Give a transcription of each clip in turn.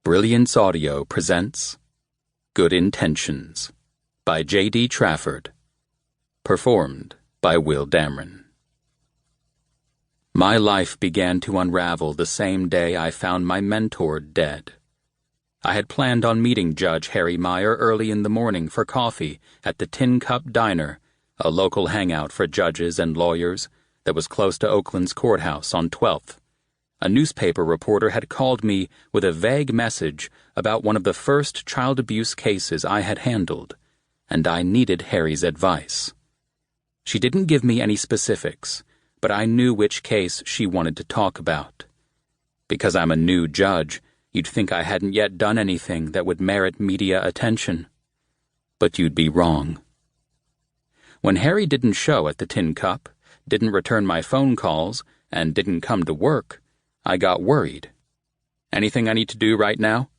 Brilliance Audio presents Good Intentions by J.D. Trafford. Performed by Will Damron. My life began to unravel the same day I found my mentor dead. I had planned on meeting Judge Harry Meyer early in the morning for coffee at the Tin Cup Diner, a local hangout for judges and lawyers that was close to Oakland's courthouse on 12th. A newspaper reporter had called me with a vague message about one of the first child abuse cases I had handled, and I needed Harry's advice. She didn't give me any specifics, but I knew which case she wanted to talk about. Because I'm a new judge, you'd think I hadn't yet done anything that would merit media attention. But you'd be wrong. When Harry didn't show at the Tin Cup, didn't return my phone calls, and didn't come to work, I got worried. Anything I need to do right now?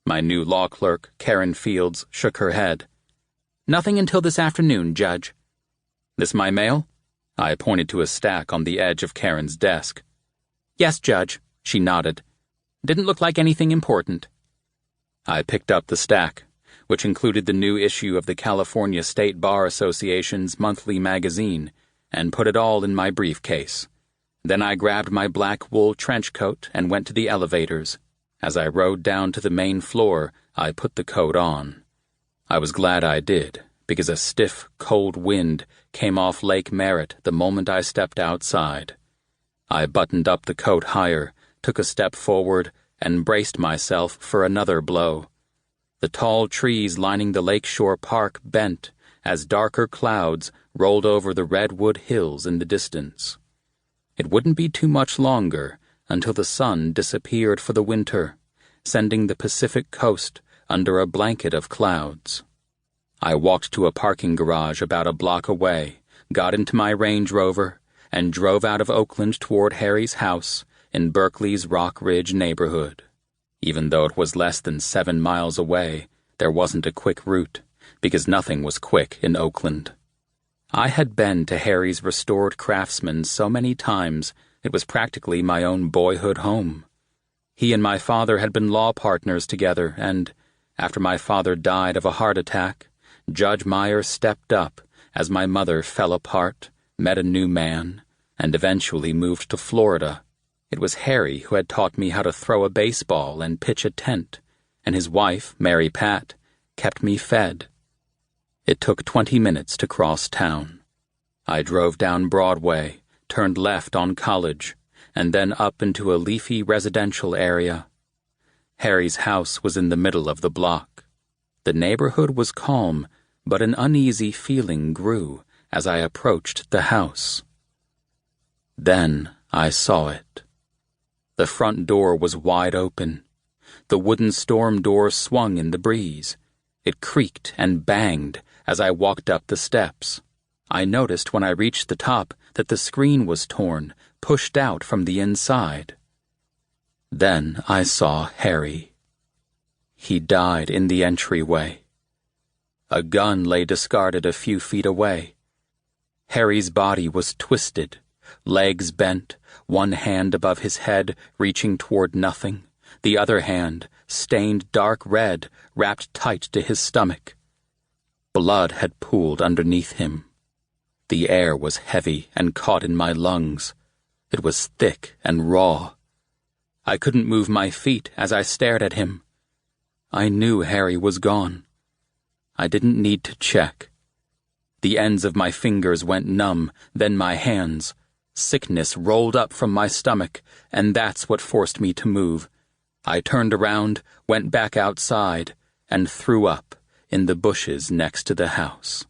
My new law clerk, Karen Fields, shook her head. Nothing until this afternoon, Judge. This my mail? I pointed to a stack on the edge of Karen's desk. Yes, Judge, she nodded. Didn't look like anything important. I picked up the stack, which included the new issue of the California State Bar Association's monthly magazine, and put it all in my briefcase. Then I grabbed my black wool trench coat and went to the elevators. As I rode down to the main floor, I put the coat on. I was glad I did, because a stiff, cold wind came off Lake Merritt the moment I stepped outside. I buttoned up the coat higher, took a step forward, and braced myself for another blow. The tall trees lining the lakeshore park bent as darker clouds rolled over the redwood hills in the distance. It wouldn't be too much longer until the sun disappeared for the winter, sending the Pacific coast under a blanket of clouds. I walked to a parking garage about a block away, got into my Range Rover, and drove out of Oakland toward Harry's house in Berkeley's Rock Ridge neighborhood. Even though it was less than 7 miles away, there wasn't a quick route, because nothing was quick in Oakland. I had been to Harry's restored Craftsman so many times it was practically my own boyhood home. He and my father had been law partners together, and, after my father died of a heart attack, Judge Meyer stepped up as my mother fell apart, met a new man, and eventually moved to Florida. It was Harry who had taught me how to throw a baseball and pitch a tent, and his wife, Mary Pat, kept me fed. It took 20 minutes to cross town. I drove down Broadway, turned left on College, and then up into a leafy residential area. Harry's house was in the middle of the block. The neighborhood was calm, but an uneasy feeling grew as I approached the house. Then I saw it. The front door was wide open. The wooden storm door swung in the breeze. It creaked and banged as I walked up the steps. I noticed when I reached the top that the screen was torn, pushed out from the inside. Then I saw Harry. He died in the entryway. A gun lay discarded a few feet away. Harry's body was twisted, legs bent, one hand above his head reaching toward nothing, the other hand, stained dark red, wrapped tight to his stomach. Blood had pooled underneath him. The air was heavy and caught in my lungs. It was thick and raw. I couldn't move my feet as I stared at him. I knew Harry was gone. I didn't need to check. The ends of my fingers went numb, then my hands. Sickness rolled up from my stomach, and that's what forced me to move. I turned around, went back outside, and threw up in the bushes next to the house.